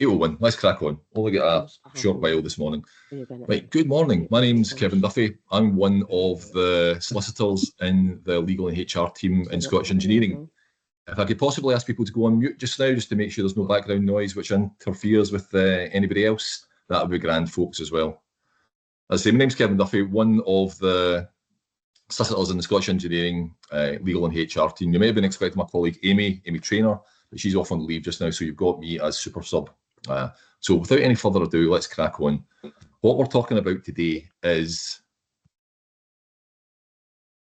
8:01, let's crack on. Only got a short while this morning. Right, good morning. My name's Kevin Duffy. I'm one of the solicitors in the legal and HR team in Scottish Engineering. If I could possibly ask people to go on mute just now, just to make sure there's no background noise which interferes with anybody else, that would be grand, folks, as well. As I say, my name's Kevin Duffy, one of the solicitors in the Scottish Engineering legal and HR team. You may have been expecting my colleague Amy Traynor, but she's off on leave just now, so you've got me as super sub. So without any further ado, let's crack on. What we're talking about today is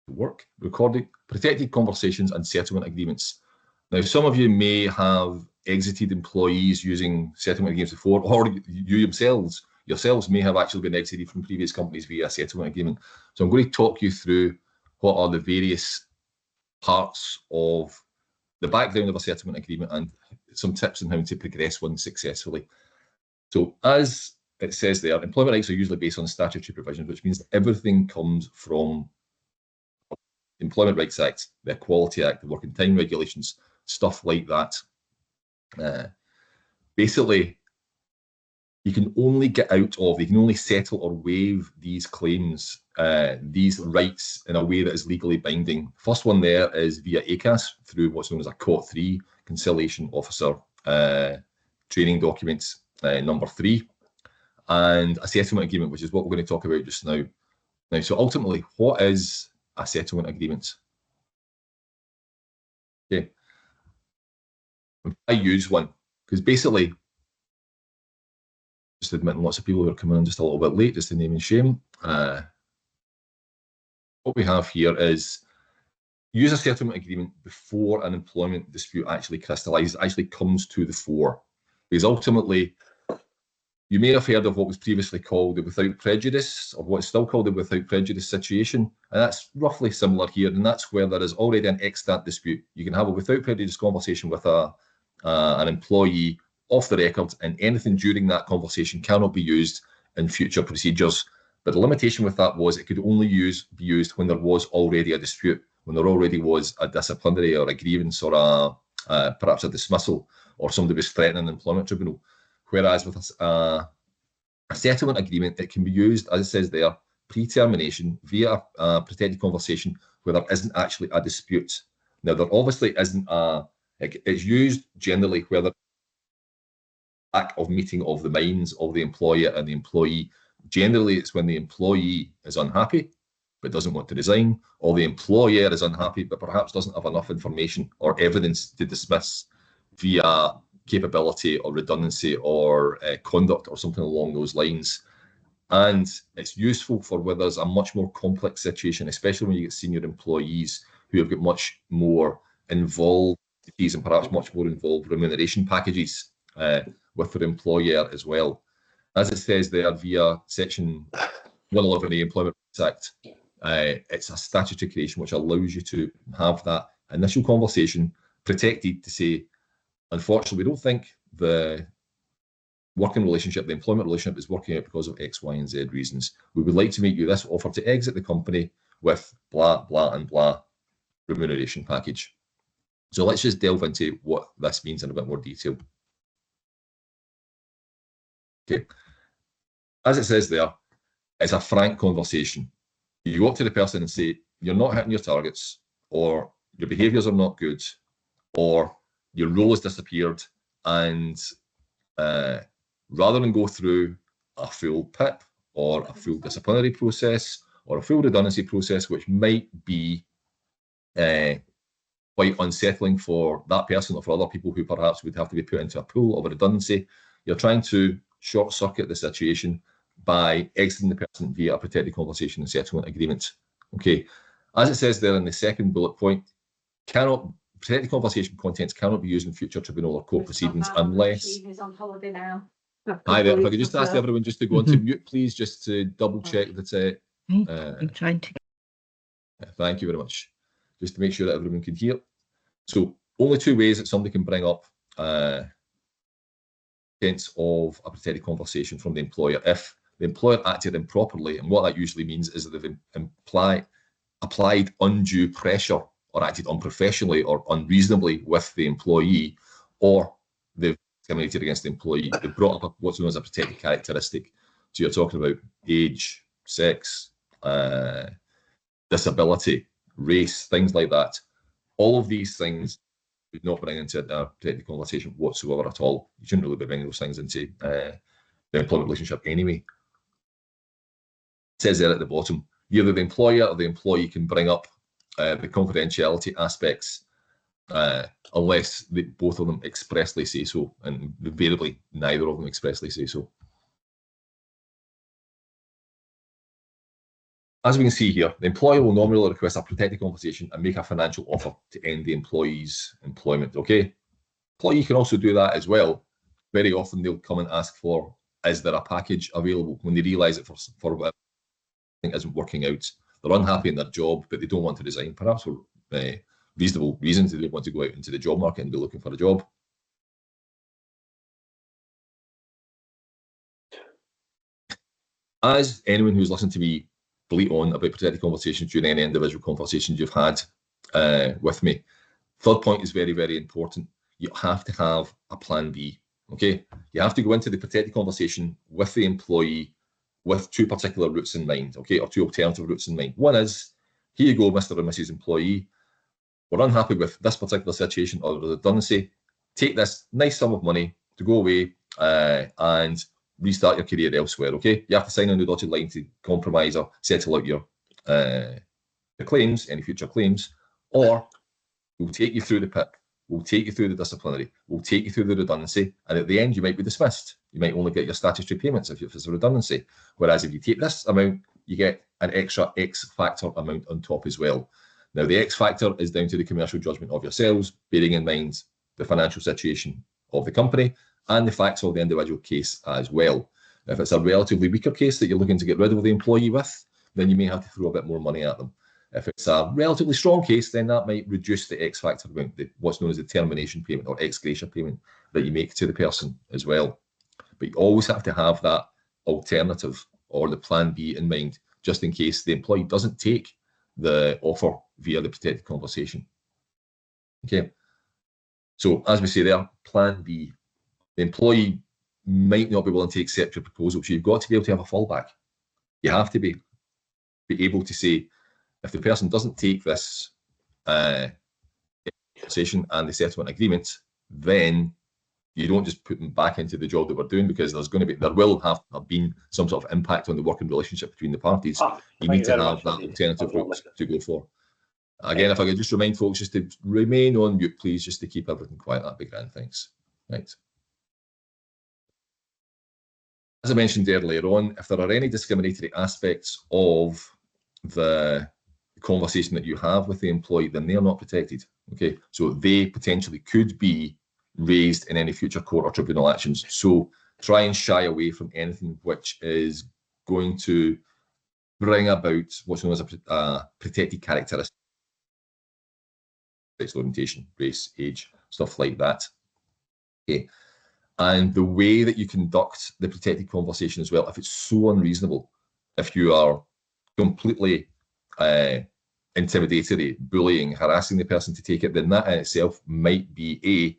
recorded, protected conversations and settlement agreements. Now, some of you may have exited employees using settlement agreements before, or you yourselves may have actually been exited from previous companies via a settlement agreement. So I'm going to talk you through what are the various parts of the background of a settlement agreement and some tips on how to progress one successfully. So as it says there, employment rights are usually based on statutory provisions, which means that everything comes from the Employment Rights Act, the Equality Act, the Working Time Regulations, stuff like that. Basically, you can only get out of, you can only settle or waive these claims, these rights in a way that is legally binding. First one there is via ACAS through what's known as a COT3, Conciliation Officer Training Documents number 3, and a settlement agreement, which is what we're going to talk about just now. Now, so ultimately, what is a settlement agreement? Okay, I use one because basically, just admitting lots of people who are coming in just a little bit late, just to name and shame. What we have here is use a settlement agreement before an employment dispute actually crystallises, actually comes to the fore. Because ultimately, you may have heard of what was previously called the without prejudice, or what's still called the without prejudice situation. And that's roughly similar here. And that's where there is already an extant dispute. You can have a without prejudice conversation with an employee off the record, and anything during that conversation cannot be used in future procedures. But the limitation with that was it could only be used when there was already a dispute, when there already was a disciplinary or a grievance or perhaps a dismissal, or somebody was threatening an employment tribunal. Whereas with a settlement agreement, it can be used, as it says there, pre-termination via a protected conversation where there isn't actually a dispute. Now, there obviously isn't it's used generally where there lack of meeting of the minds of the employer and the employee. Generally, it's when the employee is unhappy but doesn't want to resign, or the employer is unhappy but perhaps doesn't have enough information or evidence to dismiss via capability or redundancy or conduct or something along those lines. And it's useful for where there's a much more complex situation, especially when you get senior employees who have got much more involved fees and perhaps much more involved remuneration packages with their employer as well. As it says there via section 111 of the Employment Rights Act, it's a statutory creation which allows you to have that initial conversation protected to say, unfortunately, we don't think the working relationship, the employment relationship is working out because of X, Y, and Z reasons. We would like to make you this offer to exit the company with blah, blah, and blah remuneration package. So let's just delve into what this means in a bit more detail. Okay, as it says there, it's a frank conversation. You go up to the person and say, you're not hitting your targets, or your behaviours are not good, or your role has disappeared, and rather than go through a full PIP or a full disciplinary process or a full redundancy process, which might be quite unsettling for that person or for other people who perhaps would have to be put into a pool of a redundancy, you're trying to short circuit the situation by exiting the person via a protected conversation and settlement agreement. Okay, as it says there in the second bullet point, protected conversation contents cannot be used in future tribunal or court proceedings unless. He's on holiday now. Hi there. If I could just ask everyone just to go onto mute, please, just to double check that. I'm trying to. Thank you very much. Just to make sure that everyone can hear. So, only two ways that somebody can bring up contents of a protected conversation from the employer. If the employer acted improperly, and what that usually means is that they've applied undue pressure or acted unprofessionally or unreasonably with the employee, or they've discriminated against the employee. They've brought up what's known as a protected characteristic. So you're talking about age, sex, disability, race, things like that. All of these things would not bring into a protected conversation whatsoever at all. You shouldn't really be bringing those things into the employment relationship anyway. It says there at the bottom, either the employer or the employee can bring up the confidentiality aspects unless both of them expressly say so, and invariably neither of them expressly say so. As we can see here, the employer will normally request a protected conversation and make a financial offer to end the employee's employment. Okay, employee can also do that as well. Very often they'll come and ask for, is there a package available, when they realise that for whatever thing isn't working out. They're unhappy in their job, but they don't want to resign, perhaps for reasonable reasons. They don't want to go out into the job market and be looking for a job. As anyone who's listened to me bleat on about protected conversations during any individual conversations you've had with me, third point is very, very important. You have to have a plan B. Okay, you have to go into the protected conversation with the employee with two particular routes in mind, okay, or two alternative routes in mind. One is, here you go, Mr. and Mrs. Employee, we're unhappy with this particular situation or redundancy. Take this nice sum of money to go away and restart your career elsewhere, okay? You have to sign on the dotted line to compromise or settle out your claims, any future claims, or we'll take you through the PIP, we'll take you through the disciplinary, we'll take you through the redundancy, and at the end you might be dismissed. You might only get your statutory payments if it's a redundancy. Whereas if you take this amount, you get an extra X factor amount on top as well. Now, the X factor is down to the commercial judgment of yourselves, bearing in mind the financial situation of the company and the facts of the individual case as well. If it's a relatively weaker case that you're looking to get rid of the employee with, then you may have to throw a bit more money at them. If it's a relatively strong case, then that might reduce the X factor amount, what's known as the termination payment or ex gratia payment that you make to the person as well. But you always have to have that alternative or the plan B in mind, just in case the employee doesn't take the offer via the protected conversation. Okay. So as we say there, plan B. The employee might not be willing to accept your proposal, so you've got to be able to have a fallback. You have to be able to say, if the person doesn't take this conversation and the settlement agreement, then you don't just put them back into the job that we're doing, because there will have been some sort of impact on the working relationship between the parties. You need to have that alternative route to go for. Again, if I could just remind folks just to remain on mute, please, just to keep everything quiet, that'd be grand, thanks. Right. As I mentioned earlier on, if there are any discriminatory aspects of the conversation that you have with the employee, then they are not protected. Okay, so they potentially could be raised in any future court or tribunal actions. So try and shy away from anything which is going to bring about what's known as a protected characteristic, sexual orientation, race, age, stuff like that. Okay. And the way that you conduct the protected conversation as well, if it's so unreasonable, if you are completely intimidatory, bullying, harassing the person to take it, then that in itself might be a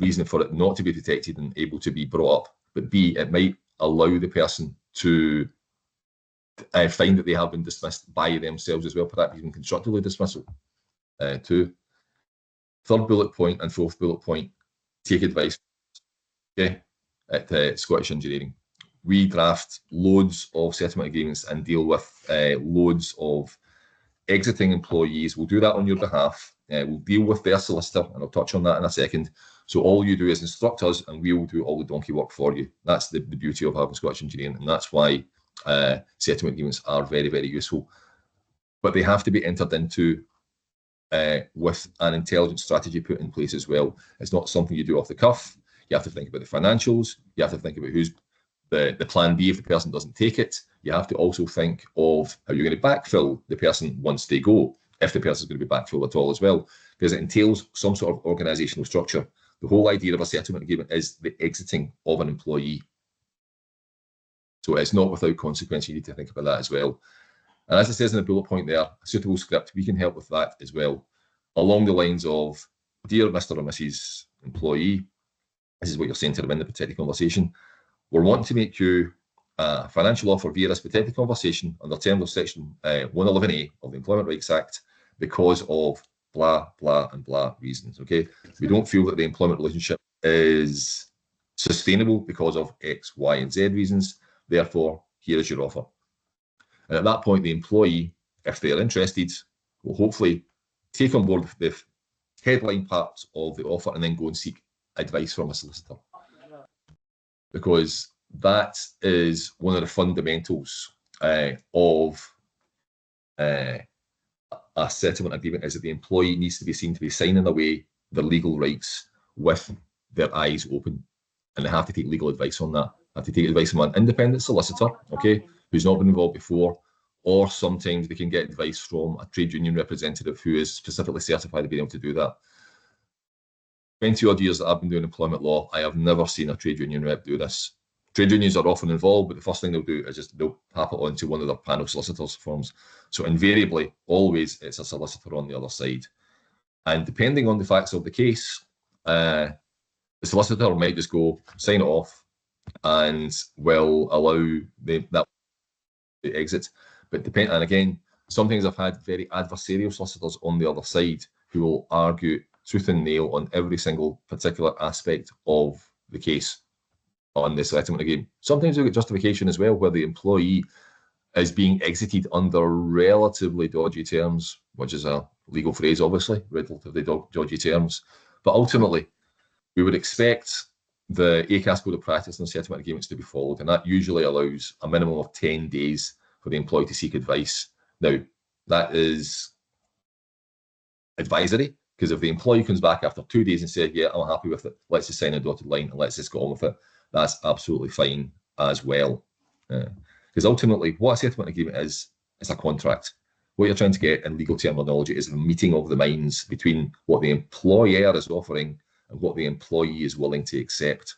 reason for it not to be detected and able to be brought up. But B, it might allow the person to find that they have been dismissed by themselves as well, perhaps even constructively dismissal too. Third bullet point and fourth bullet point, take advice. Okay, at Scottish Engineering, we draft loads of settlement agreements and deal with loads of exiting employees. We'll do that on your behalf. We'll deal with their solicitor, and I'll touch on that in a second. So all you do is instruct us, and we will do all the donkey work for you. That's the beauty of having Scottish Engineering, and that's why settlement agreements are very, very useful. But they have to be entered into with an intelligent strategy put in place as well. It's not something you do off the cuff. You have to think about the financials. You have to think about who's the plan B if the person doesn't take it. You have to also think of how you're going to backfill the person once they go, if the person's going to be backfilled at all as well, because it entails some sort of organisational structure. The whole idea of a settlement agreement is the exiting of an employee. So it's not without consequence. You need to think about that as well. And as it says in the bullet point there, a suitable script, we can help with that as well. along the lines of, dear Mr. or Mrs. Employee, this is what you're saying to them in the protected conversation. We're wanting to make you a financial offer via this protected conversation under terms of section 111A of the Employment Rights Act because of blah, blah, and blah reasons, okay? We don't feel that the employment relationship is sustainable because of X, Y, and Z reasons. Therefore, here is your offer. And at that point, the employee, if they're interested, will hopefully take on board the headline parts of the offer and then go and seek advice from a solicitor. Because that is one of the fundamentals of a settlement agreement, is that the employee needs to be seen to be signing away their legal rights with their eyes open. And they have to take legal advice on that. They have to take advice from an independent solicitor, okay, who's not been involved before, or sometimes they can get advice from a trade union representative who is specifically certified to be able to do that. 20 odd years that I've been doing employment law, I have never seen a trade union rep do this. Trade unions are often involved, but the first thing they'll do is just they'll tap it onto one of their panel solicitors forms. So invariably, always it's a solicitor on the other side. And depending on the facts of the case, the solicitor might just go sign it off and will allow that to exit. But and again, sometimes I've had very adversarial solicitors on the other side who will argue tooth and nail on every single particular aspect of the case on the settlement agreement. Sometimes we get justification as well, where the employee is being exited under relatively dodgy terms, which is a legal phrase, obviously, relatively dodgy terms. But ultimately, we would expect the ACAS code of practice and settlement agreements to be followed, and that usually allows a minimum of 10 days for the employee to seek advice. Now, that is advisory, because if the employee comes back after 2 days and says, yeah, I'm happy with it, let's just sign a dotted line and let's just go on with it, that's absolutely fine as well. Because ultimately, what a settlement agreement is, it's a contract. What you're trying to get in legal terminology is a meeting of the minds between what the employer is offering and what the employee is willing to accept.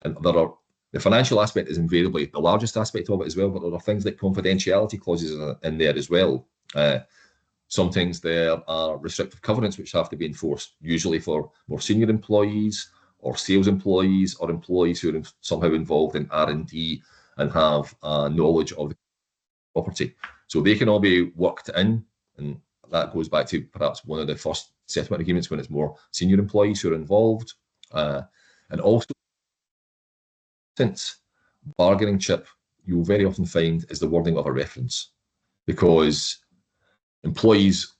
And the financial aspect is invariably the largest aspect of it as well, but there are things like confidentiality clauses in there as well. Sometimes there are restrictive covenants which have to be enforced, usually for more senior employees or sales employees or employees who are somehow involved in R&D and have knowledge of the property. So they can all be worked in, and that goes back to perhaps one of the first settlement agreements when it's more senior employees who are involved. And also, since bargaining chip, you'll very often find is the wording of a reference, because employees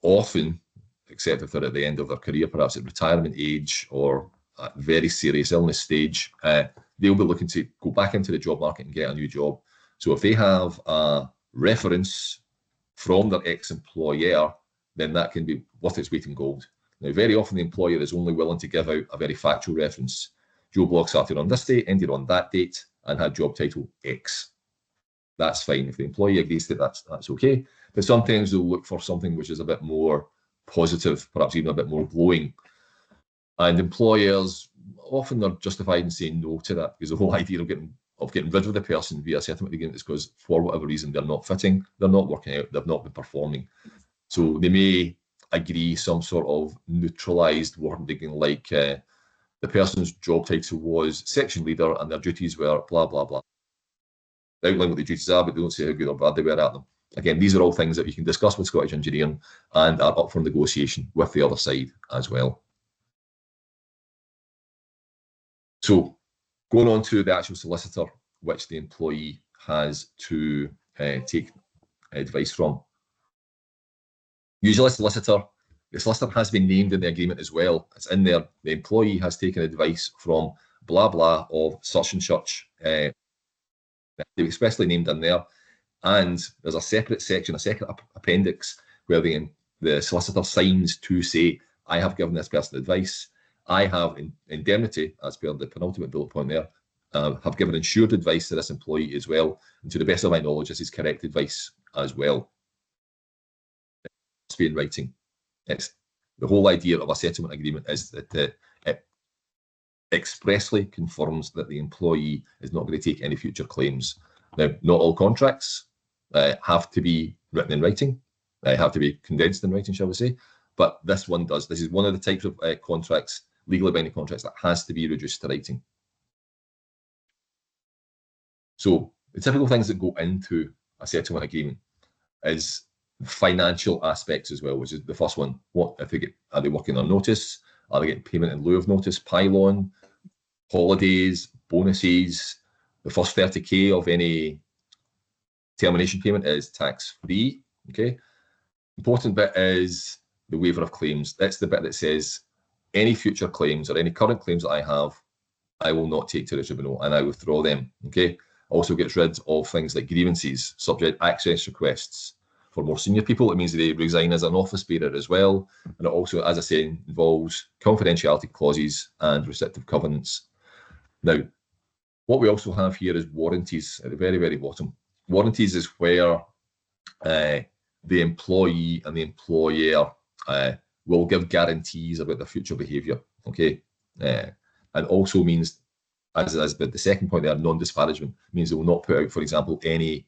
often, except if they're at the end of their career, perhaps at retirement age or at very serious illness stage, they'll be looking to go back into the job market and get a new job. So if they have a reference from their ex-employer, then that can be worth its weight in gold. Now, very often the employer is only willing to give out a very factual reference. Joe Block started on this date, ended on that date, and had job title X. That's fine. If the employee agrees to that, that's okay. But sometimes they'll look for something which is a bit more positive, perhaps even a bit more glowing. And employers often are justified in saying no to that, because the whole idea of getting rid of the person via settlement agreement is because for whatever reason they're not fitting, they're not working out, they've not been performing. So they may agree some sort of neutralised wording like the person's job title was section leader and their duties were blah, blah, blah. They outline what the duties are, but they don't say how good or bad they were at them. Again, these are all things that you can discuss with Scottish Engineering and are up for negotiation with the other side as well. So going on to the actual solicitor, which the employee has to take advice from. Usually the solicitor has been named in the agreement as well. It's in there. The employee has taken advice from blah, blah of such and such. They're expressly named in there. And there's a separate section, a second appendix, where the solicitor signs to say, I have given this person advice. I have indemnity, as per the penultimate bullet point there, have given insured advice to this employee as well. And to the best of my knowledge, this is correct advice as well. It must be in writing. It's the whole idea of a settlement agreement is that it expressly confirms that the employee is not going to take any future claims. Now, not all contracts have to be written in writing. They have to be condensed in writing, shall we say. but this one does. This is one of the types of contracts, legally binding contracts, that has to be reduced to writing. So the typical things that go into a settlement agreement is financial aspects as well, which is the first one. What if are they working on notice? Are they getting payment in lieu of notice, pile-on, holidays, bonuses? The first 30K of any termination payment is tax-free, okay? Important bit is the waiver of claims. That's the bit that says any future claims or any current claims that I have, I will not take to the tribunal and I withdraw them, okay? Also gets rid of things like grievances, subject access requests. For more senior people, it means they resign as an office bearer as well. And it also, as I say, involves confidentiality clauses and restrictive covenants. Now, what we also have here is warranties at the very, very bottom. Warranties is where the employee and the employer will give guarantees about their future behaviour, okay? And also means, as the second point there, non-disparagement, means they will not put out, for example, any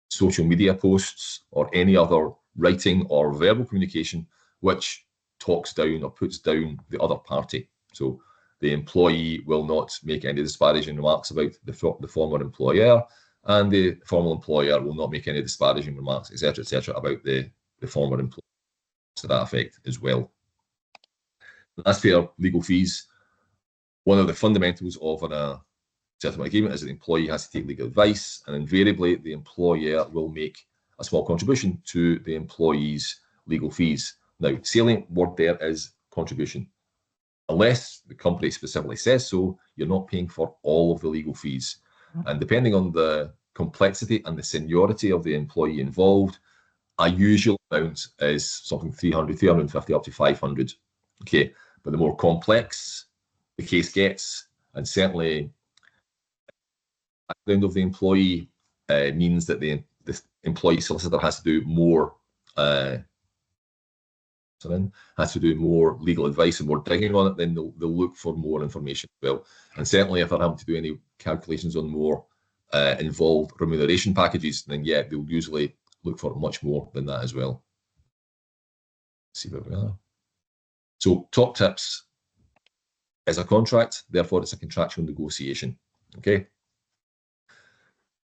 social media posts or any other writing or verbal communication which talks down or puts down the other party. So the employee will not make any disparaging remarks about the former employer, and the former employer will not make any disparaging remarks, etc., about the former employer, to that effect as well. As per legal fees, one of the fundamentals of a settlement agreement is that the employee has to take legal advice, and invariably the employer will make a small contribution to the employee's legal fees. Now, salient word there is contribution. Unless the company specifically says so, you're not paying for all of the legal fees. And depending on the complexity and the seniority of the employee involved, a usual amount is something 300, 350 up to 500. Okay, but the more complex the case gets, and certainly the background of the employee means that the employee solicitor has to do more legal advice and more digging on it, then they'll look for more information as well. And certainly if they're having to do any calculations on more involved remuneration packages, then yeah, they'll usually look for much more than that as well. Let's see where we are. So top tips is a contract, therefore it's a contractual negotiation, okay?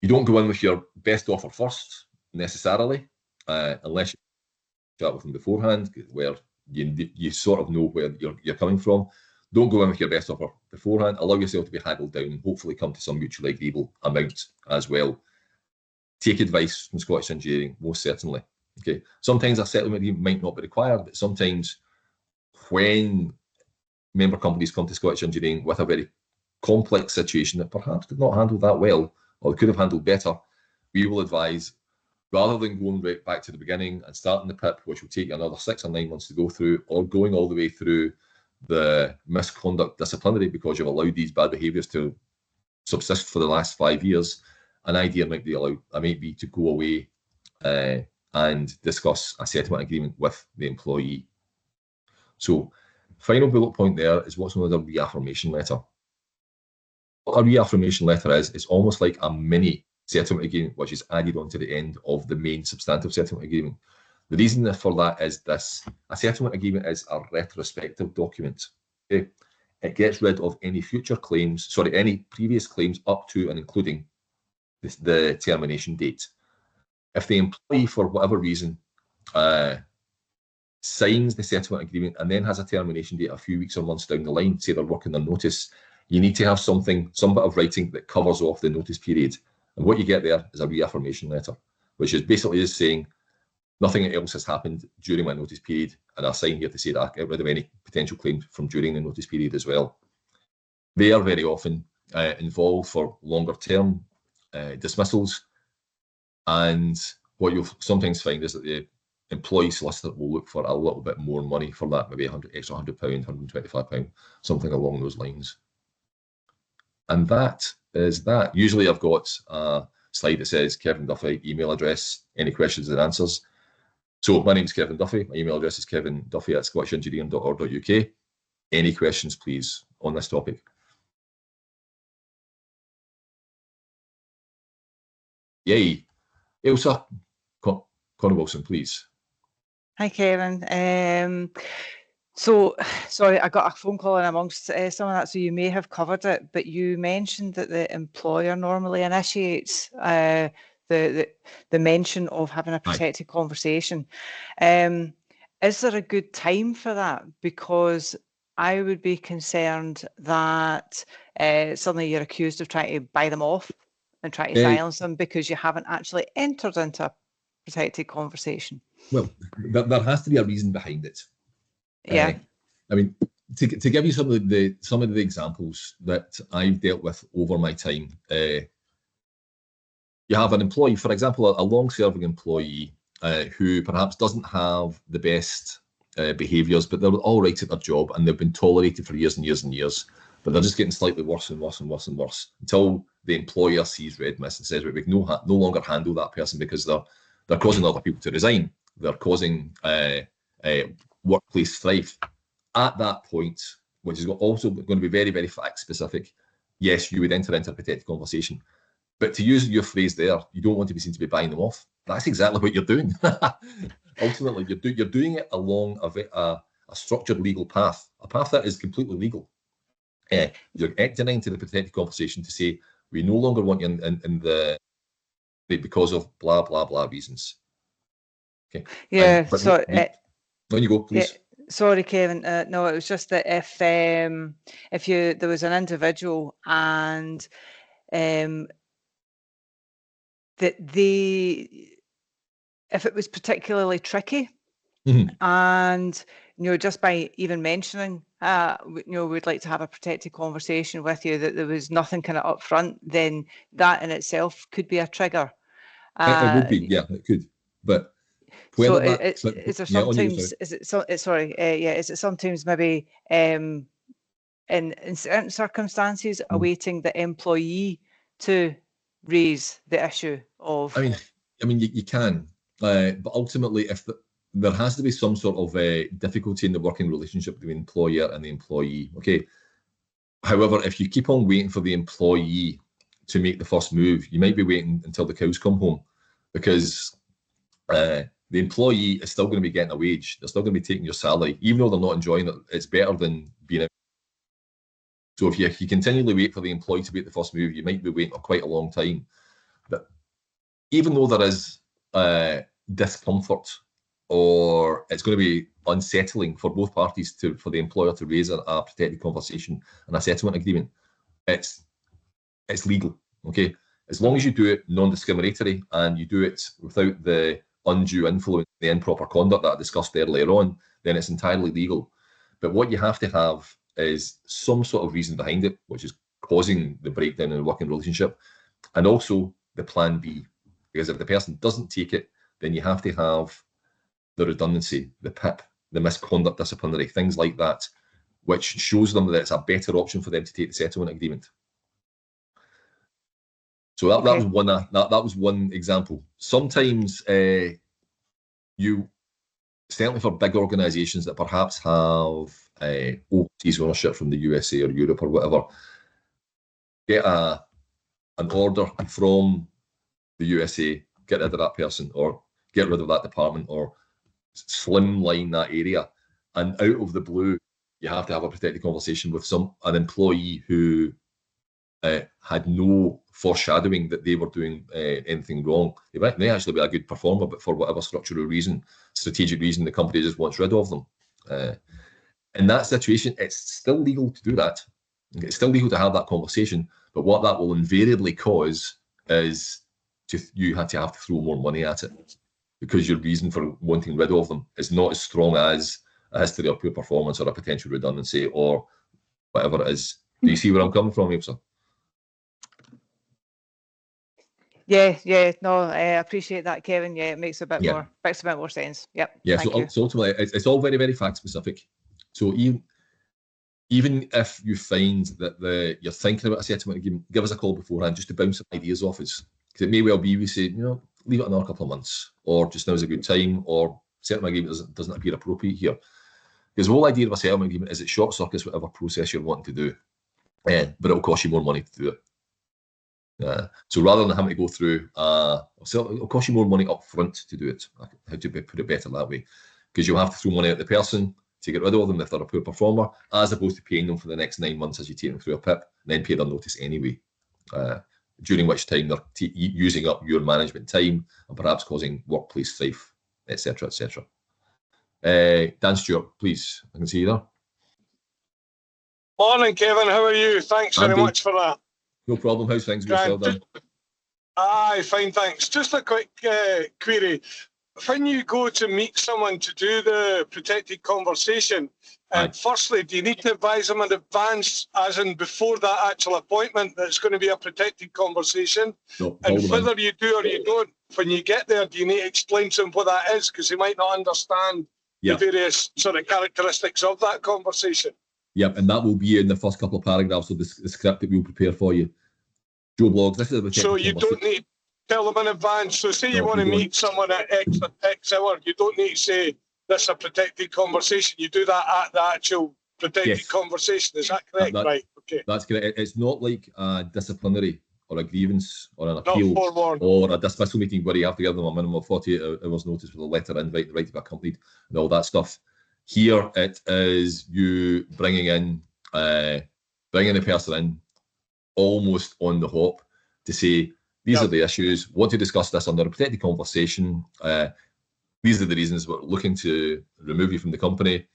You don't go in with your best offer first, necessarily, unless you chat with them beforehand, where you sort of know where you're coming from. Don't go in with your best offer beforehand. Allow yourself to be haggled down and hopefully come to some mutually agreeable amount as well. Take advice from Scottish Engineering, most certainly. Okay. Sometimes a settlement agreement might not be required, but sometimes when member companies come to Scottish Engineering with a very complex situation that perhaps did not handle that well, or could have handled better, we will advise, rather than going right back to the beginning and starting the PIP, which will take another 6 or 9 months to go through, or going all the way through the misconduct disciplinary because you've allowed these bad behaviours to subsist for the last 5 years, an idea might be to go away and discuss a settlement agreement with the employee. So, final bullet point there is what's known as a reaffirmation letter. What a reaffirmation letter is, it's almost like a mini settlement agreement which is added onto the end of the main substantive settlement agreement. The reason for that is this: a settlement agreement is a retrospective document. Okay? It gets rid of any future claims, any previous claims up to and including the termination date. If the employee, for whatever reason, signs the settlement agreement and then has a termination date a few weeks or months down the line, say they're working their notice, you need to have some bit of writing that covers off the notice period. And what you get there is a reaffirmation letter, which is basically just saying nothing else has happened during my notice period, and I sign here to say that I get rid of any potential claims from during the notice period as well. They are very often involved for longer term dismissals, and what you'll sometimes find is that the employee solicitor will look for a little bit more money for that, maybe extra £100, £125, something along those lines. And that is that. Usually I've got a slide that says Kevin Duffy email address, any questions and answers. So my name is Kevin Duffy. My email address is kevinduffy@scottishengineering.org.uk. Any questions, please, on this topic? Yay. Ailsa, Conor Wilson, please. Hi, Kevin. So, sorry, I got a phone call in amongst some of that, so you may have covered it, but you mentioned that the employer normally initiates the mention of having a protected conversation. Is there a good time for that? Because I would be concerned that suddenly you're accused of trying to buy them off and try to silence them because you haven't actually entered into a protected conversation. Well, there has to be a reason behind it. Yeah. I mean, to give you some of the examples that I've dealt with over my time, you have an employee, for example, a long-serving employee who perhaps doesn't have the best behaviours, but they're all right at their job and they've been tolerated for years and years and years, but they're just getting slightly worse and worse and worse and worse until the employer sees red mist and says, right, we can no longer handle that person because they're causing other people to resign. They're causing workplace strife. At that point, which is also going to be very, very fact specific, yes, you would enter into a protected conversation. But to use your phrase there, you don't want to be seen to be buying them off. That's exactly what you're doing. Ultimately, you're doing it along a structured legal path, a path that is completely legal. You're entering into the protected conversation to say, we no longer want you in the because of blah, blah, blah reasons. Okay. Yeah. When you go, please. Yeah. Sorry, Kevin. No, it was just that if there was an individual and that if it was particularly tricky, and just by even mentioning, we'd like to have a protected conversation with you, that there was nothing kind of upfront, then that in itself could be a trigger. It would be, yeah, it could, but. So is there sometimes, is it sometimes maybe in certain circumstances awaiting the employee to raise the issue of? I mean, you can, but ultimately, if there has to be some sort of difficulty in the working relationship between the employer and the employee. Okay. However, if you keep on waiting for the employee to make the first move, you might be waiting until the cows come home, because the employee is still going to be getting a wage. They're still going to be taking your salary, even though they're not enjoying it. It's better than being out. So if you continually wait for the employee to make the first move, you might be waiting for quite a long time. But even though there is discomfort, or it's going to be unsettling for both parties for the employer to raise a protected conversation and a settlement agreement, it's legal. Okay, as long as you do it non-discriminatory and you do it without the undue influence, the improper conduct that I discussed earlier on, then it's entirely legal. But what you have to have is some sort of reason behind it, which is causing the breakdown in the working relationship, and also the plan B. Because if the person doesn't take it, then you have to have the redundancy, the PIP, the misconduct disciplinary, things like that, which shows them that it's a better option for them to take the settlement agreement. So that was one example. Sometimes you, certainly for big organisations that perhaps have overseas ownership from the USA or Europe or whatever, get an order from the USA, get rid of that person or get rid of that department or slimline that area, and out of the blue, you have to have a protected conversation with an employee who had no foreshadowing that they were doing anything wrong. They may actually be a good performer, but for whatever structural reason, strategic reason, the company just wants rid of them. In that situation, it's still legal to do that. It's still legal to have that conversation, but what that will invariably cause is you have to throw more money at it, because your reason for wanting rid of them is not as strong as a history of poor performance or a potential redundancy or whatever it is. Do you see where I'm coming from, Ailsa? Yeah, no, I appreciate that, Kevin. Yeah, it makes a bit more sense. Yep. Yeah, so ultimately, it's all very, very fact specific. So even if you find that you're thinking about a settlement agreement, give us a call beforehand just to bounce some ideas off us, because it may well be we say, leave it another couple of months, or just now's a good time, or settlement agreement doesn't appear appropriate here. Because the whole idea of a settlement agreement is it short circuits whatever process you're wanting to do, but it'll cost you more money to do it. So rather than having to go through, it'll cost you more money up front to do it. How to put it better that way. because you'll have to throw money at the person to get rid of them if they're a poor performer, as opposed to paying them for the next 9 months as you take them through a PIP, and then pay their notice anyway, during which time they're using up your management time and perhaps causing workplace strife, etc., etc. Dan Stewart, please, I can see you there. Morning, Kevin. How are you? Thanks very much for that. No problem. How's things with yourself, Dan? Aye, fine, thanks. Just a quick query. When you go to meet someone to do the protected conversation, firstly, do you need to advise them in advance, as in before that actual appointment, that it's going to be a protected conversation? No, and whether you do or you don't, when you get there, do you need to explain to them what that is? Because they might not understand the various sort of characteristics of that conversation. Yep, and that will be in the first couple of paragraphs of the script that we'll prepare for you. Joe Bloggs, this is a so you don't need to tell them in advance. So say you want to meet someone at X hour, you don't need to say this is a protected conversation. You do that at the actual protected conversation. Is that correct? Right. Okay. That's correct. It's not like a disciplinary or a grievance or an appeal or a dismissal meeting where you have to give them a minimum of 48 hours notice with a letter invite, the right to be accompanied, and all that stuff. Here it is you bringing the person in almost on the hop to say, these are the issues, want to discuss this under a protected conversation. These are the reasons we're looking to remove you from the company.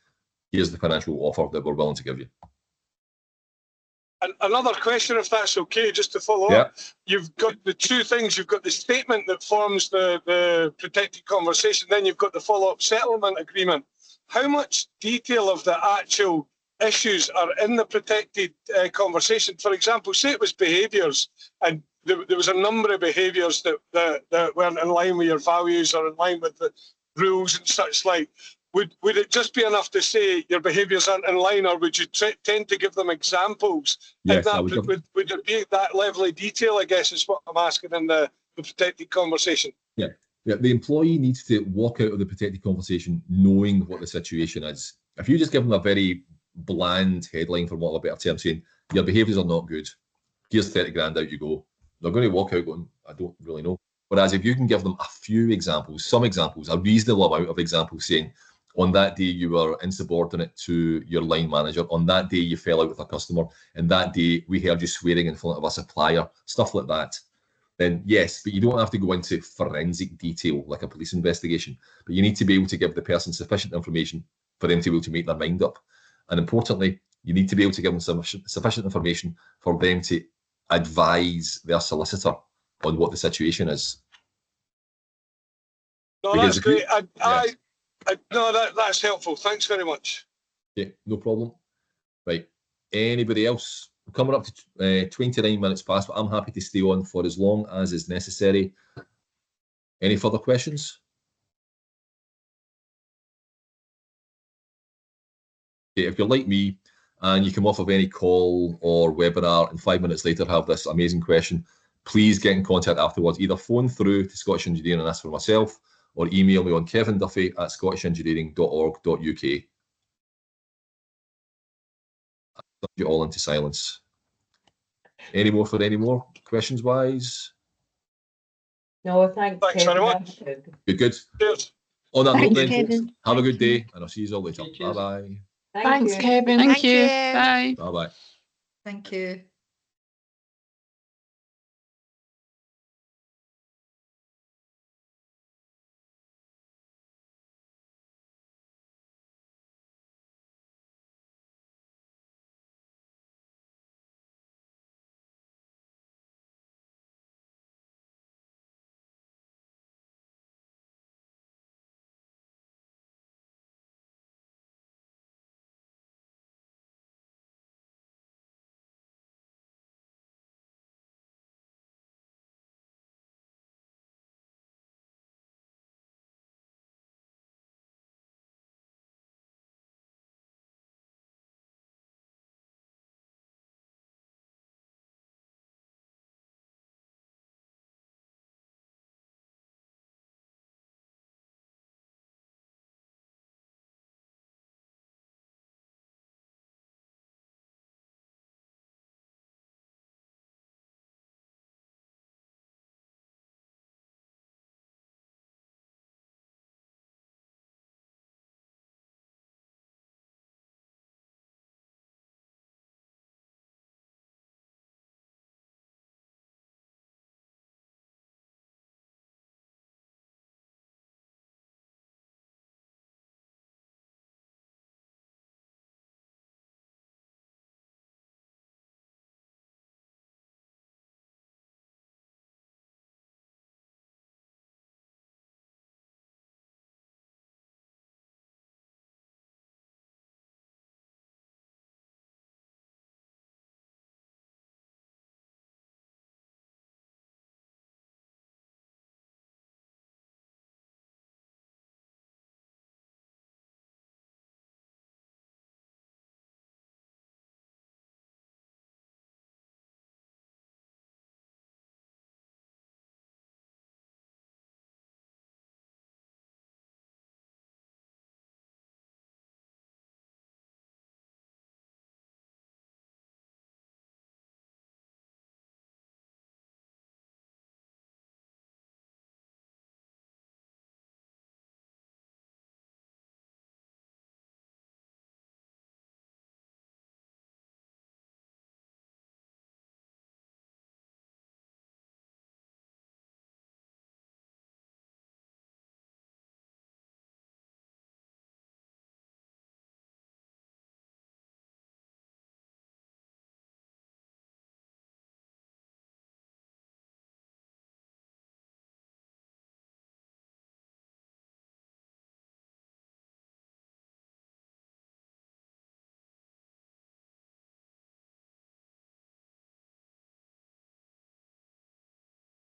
Here's the financial offer that we're willing to give you. And another question, if that's okay, just to follow up. You've got the two things. You've got the statement that forms the protected conversation. Then you've got the follow-up settlement agreement. How much detail of the actual issues are in the protected conversation? For example, say it was behaviours, and there was a number of behaviours that weren't in line with your values or in line with the rules and such like. Would it just be enough to say your behaviours aren't in line, or would you tend to give them examples? Yes, would there be that level of detail, I guess, is what I'm asking in the protected conversation? Yeah, the employee needs to walk out of the protected conversation knowing what the situation is. If you just give them a very bland headline, for want of a better term, saying your behaviours are not good, here's 30 grand, out you go, they're going to walk out going, I don't really know. Whereas if you can give them a few examples, some examples, a reasonable amount of examples, saying on that day you were insubordinate to your line manager, on that day you fell out with a customer, and that day we heard you swearing in front of a supplier, stuff like that, then yes, but you don't have to go into forensic detail like a police investigation, but you need to be able to give the person sufficient information for them to be able to make their mind up. And importantly, you need to be able to give them sufficient information for them to advise their solicitor on what the situation is. No, because that's great. That's helpful. Thanks very much. Yeah, no problem. Right. Anybody else? We're coming up to 29 minutes past, but I'm happy to stay on for as long as is necessary. Any further questions? Okay, if you're like me and you come off of any call or webinar and 5 minutes later have this amazing question, please get in contact afterwards. Either phone through to Scottish Engineering and ask for myself, or email me on kevinduffy@scottishengineering.org.uk. I'll put you all into silence. Any more questions wise? No, thanks very much. Good. Cheers. On that note then, have a good day, and I'll see you all later. Bye-bye. Thanks, Kevin. Thank you. Bye. Bye-bye. Thank you.